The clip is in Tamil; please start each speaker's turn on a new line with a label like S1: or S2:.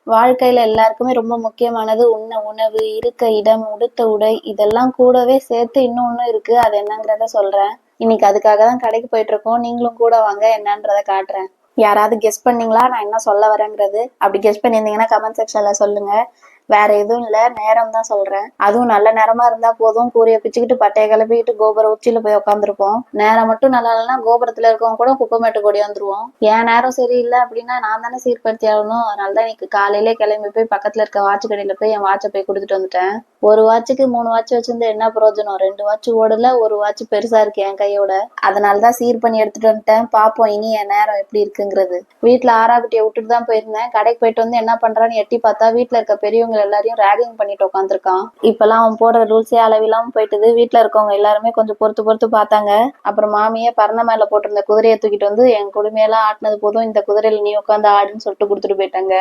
S1: வாழ்க்கையில எல்லாருக்குமே ரொம்ப முக்கியமானது உண்ண உணவு, இருக்க இடம், உடுத்த உடை இதெல்லாம் கூடவே சேர்த்து இன்னொன்னு இருக்கு. அது என்னங்கிறத சொல்றேன். இன்னைக்கு அதுக்காக தான் கடைக்கு போயிட்டு இருக்கோம். நீங்களும் கூட வாங்க என்னன்றத காட்டுறேன். யாராவது கெஸ் பண்ணீங்களா நான் என்ன சொல்ல வரேங்கிறது? அப்படி கெஸ் பண்ணியிருந்தீங்கன்னா கமெண்ட் செக்ஷன்ல சொல்லுங்க. வேற எதுவும் இல்ல, நேரம் தான் சொல்றேன். அதுவும் நல்ல நேரமா இருந்தா போதும், கூரைய பிச்சுக்கிட்டு பட்டைய கிளப்பிக்கிட்டு கோபுர உச்சியில போய் உட்காந்துருப்போம். நேரம் மட்டும் நல்லா இல்லைன்னா கோபுரத்துல இருக்கவங்க கூட குப்பைமேட்டு கொடி வந்துருவோம். என் நேரம் சரியில்லை அப்படின்னா நான் தானே சீர்படுத்தி ஆகணும். அதனாலதான் இன்னைக்கு காலையிலே கிளம்பி போய் பக்கத்துல இருக்க வாட்ச் கடையில போய் என் வாட்சை போய் கொடுத்துட்டு வந்துட்டேன். ஒரு வாட்சுக்கு 3 வாட்ச் வச்சிருந்து என்ன பிரயோஜனம்? 2 வாட்ச் ஓடல, ஒரு வாட்ச் பெருசா இருக்கு என் கையோட. அதனாலதான் சீர் பண்ணி எடுத்துட்டு வந்துட்டேன். பாப்போம் இனி என் நேரம் எப்படி இருக்குங்கிறது. வீட்டுல ஆறாக்குட்டியை விட்டுட்டு தான் போயிருந்தேன். கடைக்கு போயிட்டு வந்து என்ன பண்றான்னு எட்டி பார்த்தா வீட்டுல இருக்க பெரியவங்க எல்லாரையும் ரேகிங் பண்ணிட்டு உட்காந்துருக்கான். இப்பெல்லாம் அவன் போடுற ரூல்ஸே அளவில்லாம போயிட்டுது. வீட்டுல இருக்கவங்க எல்லாருமே கொஞ்சம் பொறுத்து பொறுத்து பார்த்தாங்க. அப்புறம் மாமியே பறந்த மேல போட்டிருந்த குதிரையை தூக்கிட்டு வந்து என் குடுமையெல்லாம் ஆட்டினது போதும், இந்த குதிரையில நீ உட்காந்து ஆடுன்னு சொல்லிட்டு கொடுத்துட்டு போயிட்டாங்க.